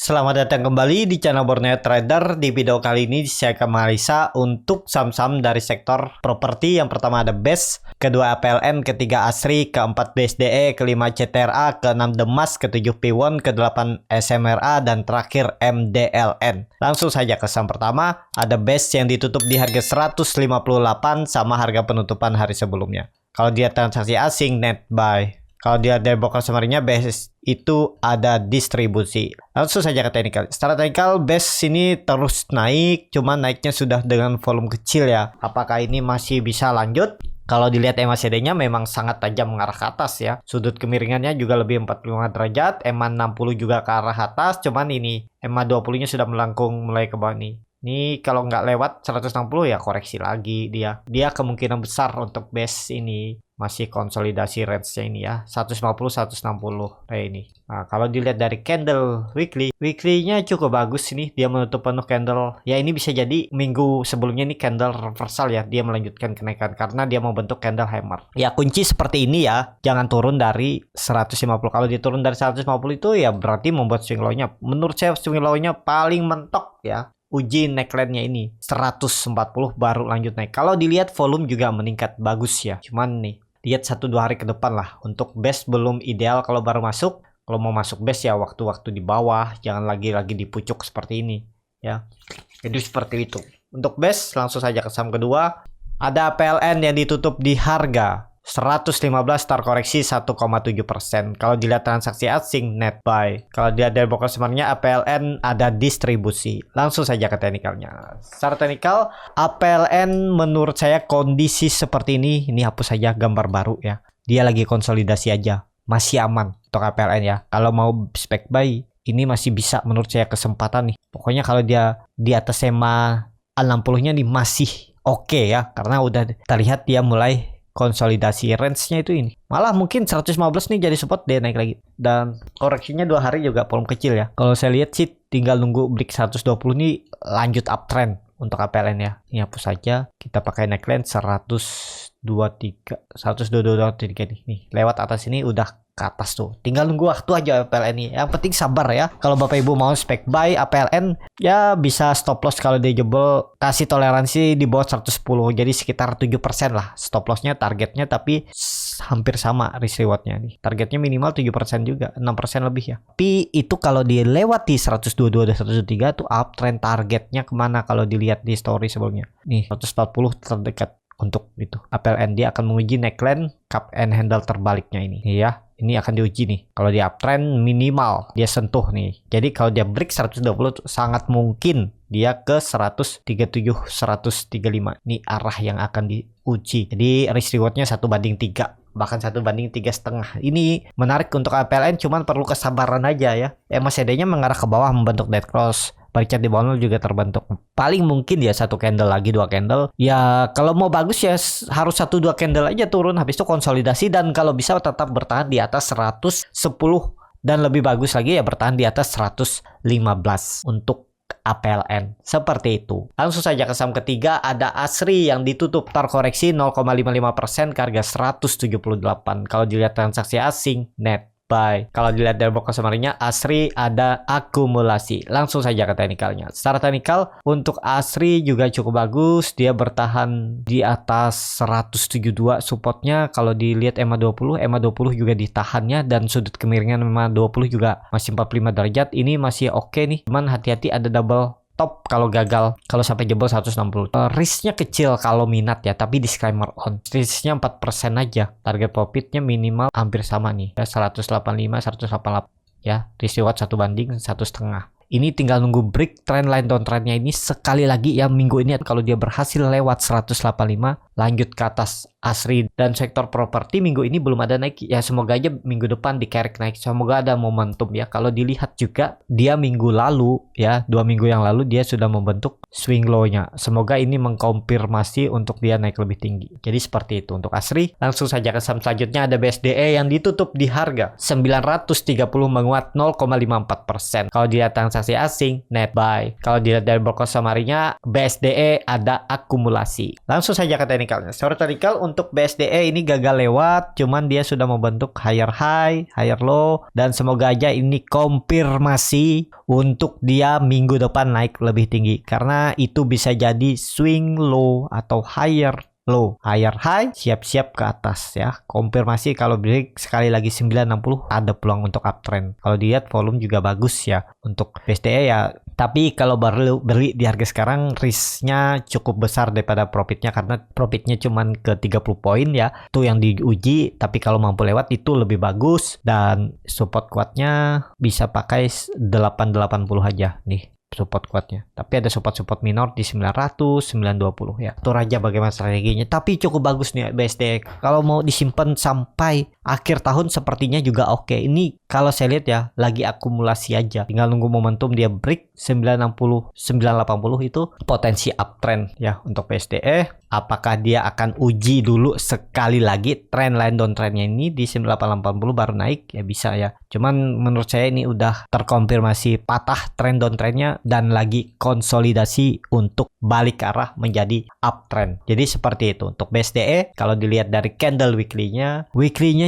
Selamat datang kembali di channel Borneo Trader. Di video kali ini saya akan menganalisa untuk saham-saham dari sektor properti. Yang pertama ada BES, kedua APLN, ketiga ASRI, keempat BSDE, kelima CTRA, keenam Demas, ketujuh Piwon, kedelapan SMRA, dan terakhir MDLN. Langsung saja ke saham pertama, ada BES yang ditutup di harga 158 sama harga penutupan hari sebelumnya. Kalau dia transaksi asing, net buy. Kalau dia dari broker summary-nya BES itu ada distribusi. Langsung saja ke teknikal. Secara teknikal BES ini terus naik, cuman naiknya sudah dengan volume kecil ya. Apakah ini masih bisa lanjut? Kalau dilihat MACD-nya memang sangat tajam mengarah ke atas ya. Sudut kemiringannya juga lebih 45 derajat, EMA 60 juga ke arah atas, cuman ini EMA 20-nya sudah melengkung mulai ke bawah nih. Ini kalau nggak lewat 160 ya koreksi lagi dia. Dia kemungkinan besar untuk BES ini masih konsolidasi range-nya ini ya, 150-160 kayak ini. Nah, kalau dilihat dari candle weekly-nya cukup bagus ini, dia menutup penuh candle. Ya ini bisa jadi minggu sebelumnya ini candle reversal ya, dia melanjutkan kenaikan karena dia membentuk candle hammer. Ya kunci seperti ini ya, jangan turun dari 150. Kalau dia turun dari 150 itu ya berarti membuat swing low-nya. Menurut saya swing low-nya paling mentok ya. Uji neckline-nya ini 140 baru lanjut naik. Kalau dilihat volume juga meningkat bagus ya. Cuman nih lihat 1-2 hari ke depan lah. Untuk BES belum ideal kalau baru masuk. Kalau mau masuk BES ya waktu-waktu di bawah, jangan lagi-lagi di pucuk seperti ini ya. Jadi seperti itu. Untuk BES langsung saja ke saham kedua. Ada PLN yang ditutup di harga 115 terkoreksi 1,7%. Kalau dilihat transaksi asing net buy. Kalau dilihat dari broker sebenarnya APLN ada distribusi. Langsung saja ke teknikalnya. Secara teknikal APLN menurut saya kondisi seperti ini hapus saja gambar baru ya. Dia lagi konsolidasi aja. Masih aman untuk APLN ya. Kalau mau spek buy ini masih bisa menurut saya kesempatan nih. Pokoknya kalau dia di atas EMA 60-nya nih masih oke ya. Karena udah terlihat dia mulai konsolidasi range-nya itu ini. Malah mungkin 115 nih jadi support, dia naik lagi. Dan koreksinya 2 hari juga volume kecil ya. Kalau saya lihat sih tinggal nunggu break 120 nih lanjut uptrend untuk APLN ya. Ini hapus saja. Kita pakai neckline 122.3 nih. Nih, lewat atas ini udah ke atas tuh. Tinggal nunggu waktu aja APLN ini. Yang penting sabar ya. Kalau Bapak Ibu mau spek buy APLN ya bisa stop loss kalau dia jebol, kasih toleransi di bawah 110. Jadi sekitar 7% lah stop lossnya, targetnya tapi hampir sama risk rewardnya nih. Targetnya minimal 7% juga, 6% lebih ya. Tapi itu kalau dia lewat di 122 dan 123 tuh uptrend targetnya kemana kalau dilihat di story sebelumnya. Nih 140 terdekat untuk itu. APLN dia akan menguji neckline cup and handle terbaliknya ini ya. Ini akan diuji nih. Kalau dia uptrend minimal dia sentuh nih. Jadi kalau dia break 120 sangat mungkin dia ke 137, 135. Ini arah yang akan diuji. Jadi risk rewardnya 1/3. Bahkan 1/3,5. Ini menarik untuk APLN, cuman perlu kesabaran aja ya. MACD-nya mengarah ke bawah membentuk dead cross. Paricat di bawah juga terbentuk. Paling mungkin ya 1 candle lagi, 2 candle. Ya kalau mau bagus ya harus 1-2 candle aja turun. Habis itu konsolidasi dan kalau bisa tetap bertahan di atas 110. Dan lebih bagus lagi ya bertahan di atas 115 untuk APLN. Seperti itu. Langsung saja ke saham ketiga ada ASRI yang ditutup terkoreksi 0,55% ke harga 178. Kalau dilihat transaksi asing net buy. Kalau dilihat dari broker summary-nya ASRI ada akumulasi. Langsung saja ke teknikalnya. Secara teknikal untuk ASRI juga cukup bagus. Dia bertahan di atas 172 supportnya. Kalau dilihat EMA 20 juga ditahannya dan sudut kemiringan EMA 20 juga masih 45 derajat. Ini masih oke nih. Cuman hati-hati ada double top kalau gagal, kalau sampai jebol 160. Risknya kecil kalau minat ya, tapi disclaimer on. Risknya 4% aja. Target profitnya minimal hampir sama nih. Ya 185, 188 ya. Risk reward 1/1,5. Ini tinggal nunggu break trendline downtrendnya ini sekali lagi ya minggu ini. Kalau dia berhasil lewat 185 lanjut ke atas ASRI dan sektor properti minggu ini belum ada naik ya, semoga aja minggu depan dikerek naik, semoga ada momentum ya. Kalau dilihat juga dia minggu lalu ya, 2 minggu yang lalu dia sudah membentuk swing low-nya, semoga ini mengkonfirmasi untuk dia naik lebih tinggi. Jadi seperti itu untuk ASRI. Langsung saja ke saham selanjutnya ada BSDE yang ditutup di harga 930 menguat 0,54%. Kalau dilihat transaksi asing net buy. Kalau dilihat dari broker summary-nya BSDE ada akumulasi. Langsung saja ke teknik teknikalnya. Secara teknikal untuk BSDE ini gagal lewat, cuman dia sudah membentuk higher high, higher low, dan semoga aja ini konfirmasi untuk dia minggu depan naik lebih tinggi, karena itu bisa jadi swing low atau higher low, higher high, siap-siap ke atas ya. Konfirmasi kalau break sekali lagi 960 ada peluang untuk uptrend. Kalau dilihat volume juga bagus ya untuk BSDE ya. Tapi kalau baru beli di harga sekarang risknya cukup besar daripada profitnya, karena profitnya cuma ke 30 poin ya. Itu yang diuji, tapi kalau mampu lewat itu lebih bagus, dan support kuatnya bisa pakai 880 aja nih support kuatnya. Tapi ada support minor di 900, 920 ya. Itu aja bagaimana strateginya. Tapi cukup bagus nih BSD. Kalau mau disimpan sampai akhir tahun sepertinya juga oke. Ini kalau saya lihat ya lagi akumulasi aja. Tinggal nunggu momentum dia break 960, 980 itu potensi uptrend ya untuk BSDE. Apakah dia akan uji dulu sekali lagi trend line downtrendnya ini di 9880 baru naik ya, bisa ya. Cuman menurut saya ini udah terkonfirmasi patah trend downtrendnya dan lagi konsolidasi untuk balik ke arah menjadi uptrend. Jadi seperti itu untuk BSDE. Kalau dilihat dari candle weekly-nya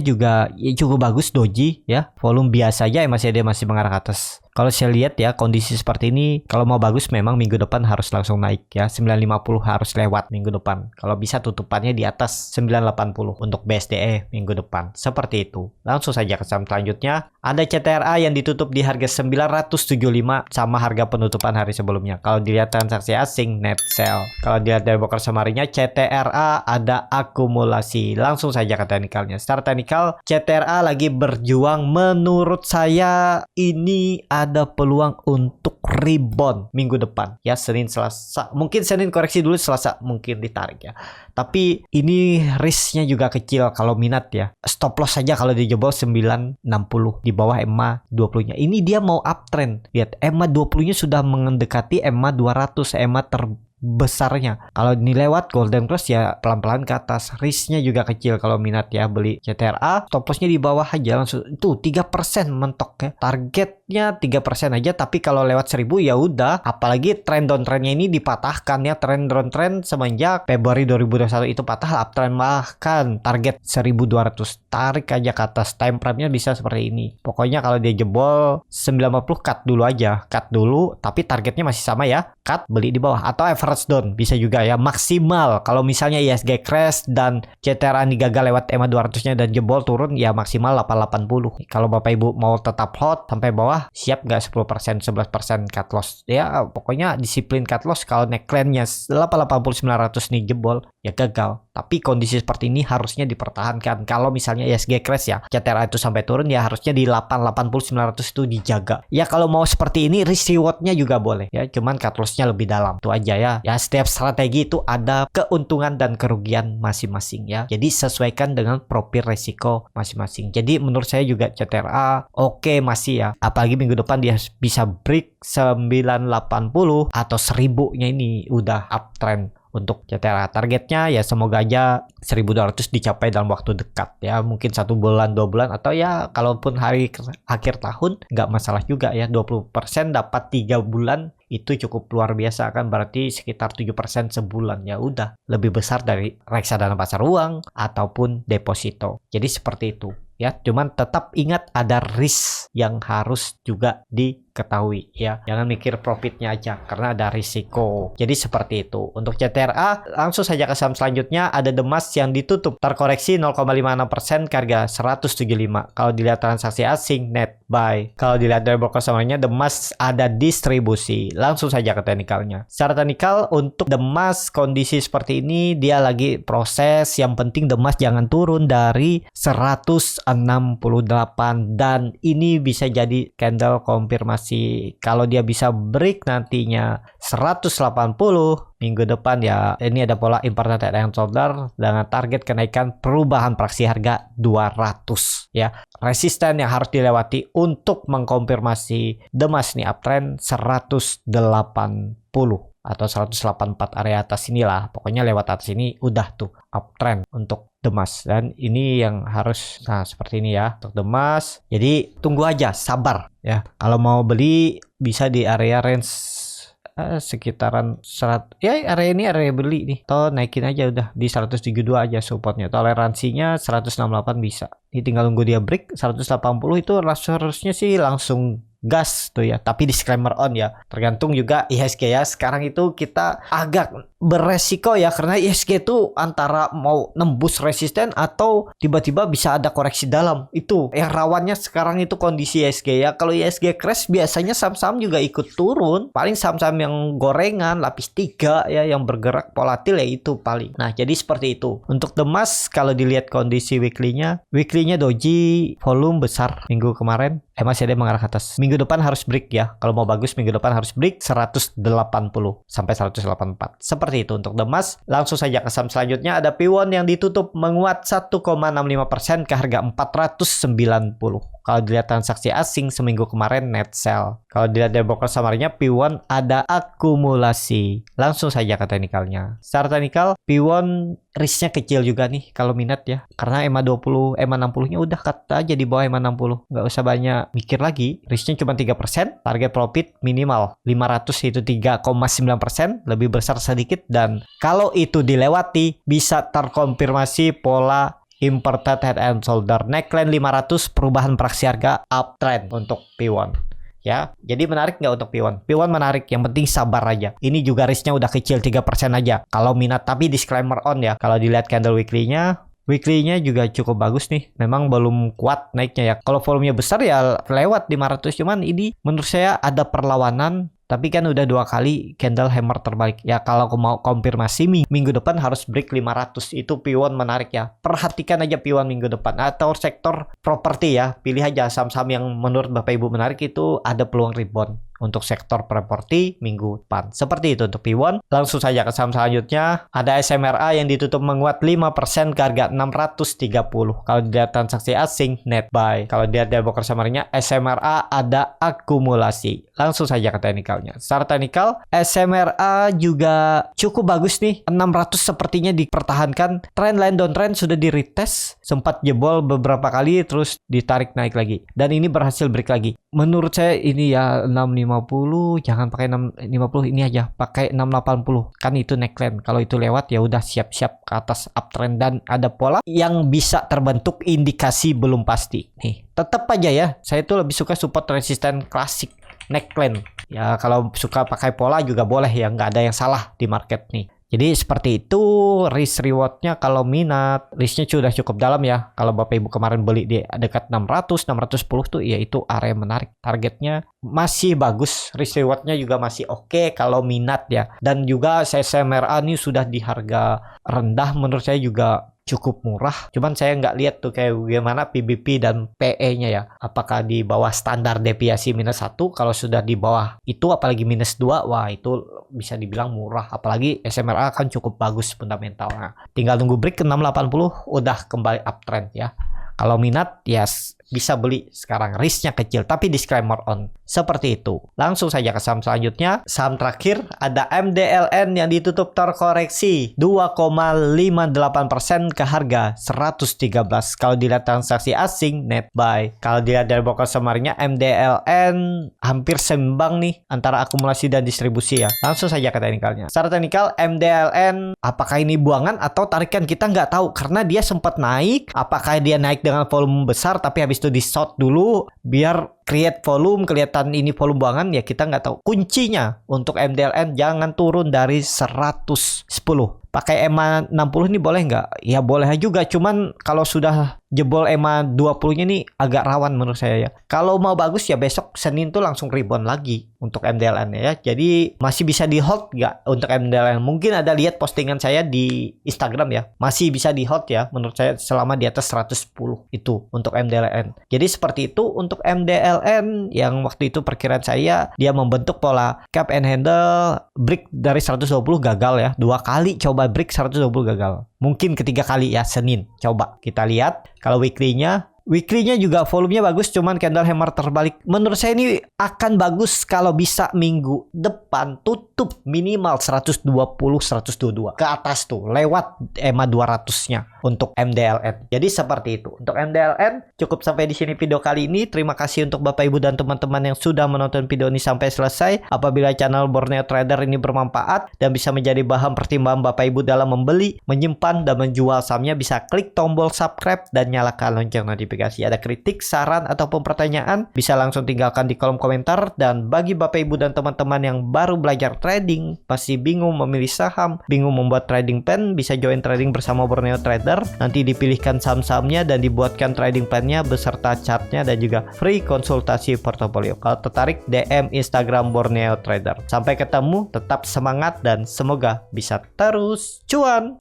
juga ya cukup bagus doji ya. Volume biasa aja ya, dia masih mengarah ke atas. Kalau saya lihat ya kondisi seperti ini, kalau mau bagus memang minggu depan harus langsung naik ya. 950 harus lewat minggu depan. Kalau bisa tutupannya di atas 980 untuk BSDE minggu depan. Seperti itu. Langsung saja ke saham selanjutnya. Ada CTRA yang ditutup di harga 975 sama harga penutupan hari sebelumnya. Kalau dilihat transaksi asing net sell. Kalau dilihat dari broker summary-nya CTRA ada akumulasi. Langsung saja ke teknikalnya. Secara teknikal CTRA lagi berjuang, menurut saya ini ada peluang untuk rebound minggu depan ya, Senin Selasa, mungkin Senin koreksi dulu, Selasa mungkin ditarik ya. Tapi ini risknya juga kecil kalau minat ya. Stop loss saja kalau dijebol 960 di bawah EMA 20-nya. Ini dia mau uptrend. Lihat EMA 20-nya sudah mendekati EMA 200, EMA besarnya. Kalau ini lewat golden cross ya pelan-pelan ke atas. Risknya juga kecil kalau minat ya beli CTRA. Stop lossnya di bawah aja langsung. Itu 3% mentok ya. Targetnya 3% aja, tapi kalau lewat 1000 ya udah. Apalagi trend downtrendnya ini dipatahkan ya. Trend downtrend semenjak Februari 2021 itu patah, uptrend bahkan target 1200. Tarik aja ke atas. Time frame-nya bisa seperti ini. Pokoknya kalau dia jebol 950 cut dulu aja. Cut dulu, tapi targetnya masih sama ya. Cut, beli di bawah atau average down bisa juga ya. Maksimal kalau misalnya ISG crash dan CTRA ini gagal lewat EMA 200-nya dan jebol turun ya maksimal 880. Kalau Bapak Ibu mau tetap hold sampai bawah, siap nggak 10%, 11% cut loss ya. Pokoknya disiplin cut loss. Kalau neckline-nya 880-900 nih jebol ya gagal. Tapi kondisi seperti ini harusnya dipertahankan. Kalau misalnya ISG crash ya, CTRA itu sampai turun ya harusnya di 880-900 itu dijaga. Ya kalau mau seperti ini risk reward-nya juga boleh ya. Cuman cut loss-nya lebih dalam. Itu aja ya. Ya setiap strategi itu ada keuntungan dan kerugian masing-masing ya. Jadi sesuaikan dengan profil resiko masing-masing. Jadi menurut saya juga CTRA oke masih ya. Apalagi minggu depan dia bisa break 980 atau 1000-nya ini udah uptrend. Untuk CTRA targetnya ya semoga aja 1200 dicapai dalam waktu dekat ya, mungkin 1 bulan 2 bulan atau ya kalaupun hari akhir tahun nggak masalah juga ya. 20% dapat 3 bulan itu cukup luar biasa kan, berarti sekitar 7% sebulan ya udah lebih besar dari reksadana pasar uang ataupun deposito. Jadi seperti itu ya, cuman tetap ingat ada risk yang harus juga diketahui ya. Jangan mikir profitnya aja karena ada risiko. Jadi seperti itu. Untuk CTRA langsung saja ke saham selanjutnya. Ada Demas yang ditutup terkoreksi 0,56% ke harga 175. Kalau dilihat transaksi asing net buy. Kalau dilihat dari broker summary-nya Demas ada distribusi. Langsung saja ke teknikalnya. Secara teknikal untuk Demas kondisi seperti ini dia lagi proses. Yang penting Demas jangan turun dari 168 dan ini bisa jadi candle konfirmasi. Kalau dia bisa break nantinya 180 minggu depan ya, ini ada pola important and shoulder dengan target kenaikan perubahan praksi harga 200 ya. Resisten yang harus dilewati untuk mengkonfirmasi Demas nih uptrend 180 atau 184 area atas inilah. Pokoknya lewat atas ini udah tuh uptrend untuk Demas, dan ini yang harus seperti ini ya untuk Demas. Jadi tunggu aja, sabar ya. Kalau mau beli bisa di area range sekitaran area ini area beli nih. Atau naikin aja udah di 172 aja supportnya. Toleransinya 168 bisa. Ini tinggal nunggu dia break 180 itu harusnya sih langsung gas tuh ya, tapi disclaimer on ya, tergantung juga IHSG ya. Sekarang itu kita agak beresiko ya, karena IHSG itu antara mau nembus resisten atau tiba-tiba bisa ada koreksi dalam. Itu yang rawannya sekarang itu kondisi IHSG ya. Kalau IHSG crash biasanya saham-saham juga ikut turun, paling saham-saham yang gorengan lapis 3 ya, yang bergerak volatil ya itu paling. Nah jadi seperti itu. Untuk The Mas kalau dilihat kondisi weekly-nya doji volume besar minggu kemarin, masih ada yang mengarah ke atas. Minggu depan harus break ya. Kalau mau bagus minggu depan harus break 180 sampai 184. Seperti itu untuk The Mas. Langsung saja ke saham selanjutnya, ada Piwon yang ditutup menguat 1,65% ke harga 490. Kalau dilihat transaksi asing seminggu kemarin net sell. Kalau dilihat dari broker summary-nya, Piwon ada akumulasi. Langsung saja ke teknikalnya. Secara teknikal, Piwon risknya kecil juga nih kalau minat ya. Karena EMA 20, EMA 60-nya udah cut aja di bawah EMA 60. Nggak usah banyak mikir lagi. Risknya cuma 3%. Target profit minimal 500 itu 3,9%. Lebih besar sedikit. Dan kalau itu dilewati, bisa terkonfirmasi pola inverted head and shoulder. Neckline 500, perubahan praksi harga uptrend untuk Piwon. Ya, jadi menarik nggak untuk Piwon? Piwon menarik, yang penting sabar aja. Ini juga risknya udah kecil 3% aja. Kalau minat, tapi disclaimer on ya. Kalau dilihat candle weekly-nya juga cukup bagus nih. Memang belum kuat naiknya ya. Kalau volumenya besar ya lewat 500. Cuman ini menurut saya ada perlawanan. Tapi kan udah 2 kali candle hammer terbalik. Ya kalau aku mau konfirmasi minggu depan harus break 500. Itu Piwon menarik ya. Perhatikan aja Piwon minggu depan. Atau sektor properti ya. Pilih aja saham-saham yang menurut Bapak Ibu menarik, itu ada peluang rebound untuk sektor properti minggu depan. Seperti itu untuk Piwon. Langsung saja ke saham selanjutnya. Ada SMRA yang ditutup menguat 5% ke harga 630. Kalau dilihat transaksi asing net buy. Kalau dilihat dari broker summary-nya, SMRA ada akumulasi. Langsung saja ke teknikal. Secara teknikal, SMRA juga cukup bagus nih. 600 sepertinya dipertahankan. Trendline downtrend sudah di retest, sempat jebol beberapa kali terus ditarik naik lagi. Dan ini berhasil break lagi. Menurut saya ini ya 650, jangan pakai 650, ini aja pakai 680. Kan itu neckline. Kalau itu lewat ya udah siap-siap ke atas uptrend dan ada pola yang bisa terbentuk, indikasi belum pasti. Nih, tetap aja ya. Saya tuh lebih suka support resisten klasik. Neckline ya, kalau suka pakai pola juga boleh ya, nggak ada yang salah di market nih. Jadi seperti itu risk rewardnya. Kalau minat, risknya sudah cukup dalam ya. Kalau Bapak Ibu kemarin beli di dekat 600, 610 tuh ya itu area menarik. Targetnya masih bagus, risk rewardnya juga masih oke kalau minat ya. Dan juga SMRA ini sudah di harga rendah, menurut saya juga cukup murah. Cuman saya nggak lihat tuh kayak gimana PBP dan PE-nya ya. Apakah di bawah standar deviasi -1? Kalau sudah di bawah itu, apalagi -2, wah itu bisa dibilang murah. Apalagi SMRA kan cukup bagus fundamentalnya. Tinggal tunggu break ke 680 udah kembali uptrend ya. Kalau minat ya bisa beli sekarang, risknya kecil tapi disclaimer on. Seperti itu. Langsung saja ke saham selanjutnya. Saham terakhir ada MDLN yang ditutup terkoreksi 2,58% ke harga 113. Kalau dilihat transaksi asing net buy. Kalau dilihat dari broker summary-nya, MDLN hampir seimbang nih antara akumulasi dan distribusi ya. Langsung saja ke teknikalnya. Secara teknikal MDLN apakah ini buangan atau tarikan, kita nggak tahu karena dia sempat naik. Apakah dia naik dengan volume besar tapi habis itu di short dulu biar create volume, kelihatan ini volume buangan ya, kita nggak tahu. Kuncinya untuk MDLN jangan turun dari 110. Pakai EMA 60 ini boleh nggak? Ya boleh juga, cuman kalau sudah jebol EMA 20-nya nih agak rawan menurut saya ya. Kalau mau bagus ya besok Senin tuh langsung rebound lagi untuk MDLN ya. Jadi masih bisa di hold nggak untuk MDLN? Mungkin ada lihat postingan saya di Instagram ya. Masih bisa di hold ya menurut saya selama di atas 110 itu untuk MDLN. Jadi seperti itu untuk MDLN yang waktu itu perkiraan saya dia membentuk pola cap and handle, break dari 120 gagal ya. 2 kali coba break 120 gagal. Mungkin ketiga kali ya Senin. Coba kita lihat kalau weekly-nya Weekly-nya juga volumenya bagus, cuman candle hammer terbalik. Menurut saya ini akan bagus kalau bisa minggu depan tutup minimal 120-122 ke atas tuh, lewat EMA 200-nya untuk MDLN. Jadi seperti itu. Untuk MDLN cukup sampai di sini video kali ini. Terima kasih untuk Bapak Ibu dan teman-teman yang sudah menonton video ini sampai selesai. Apabila channel Borneo Trader ini bermanfaat dan bisa menjadi bahan pertimbangan Bapak Ibu dalam membeli, menyimpan, dan menjual sahamnya, bisa klik tombol subscribe dan nyalakan lonceng notifikasi. Ada kritik, saran, ataupun pertanyaan, bisa langsung tinggalkan di kolom komentar. Dan bagi Bapak Ibu dan teman-teman yang baru belajar trading, masih bingung memilih saham, bingung membuat trading plan, bisa join trading bersama Borneo Trader. Nanti dipilihkan saham-sahamnya dan dibuatkan trading plan-nya beserta chartnya dan juga free konsultasi portofolio. Kalau tertarik, DM Instagram Borneo Trader. Sampai ketemu, tetap semangat dan semoga bisa terus cuan.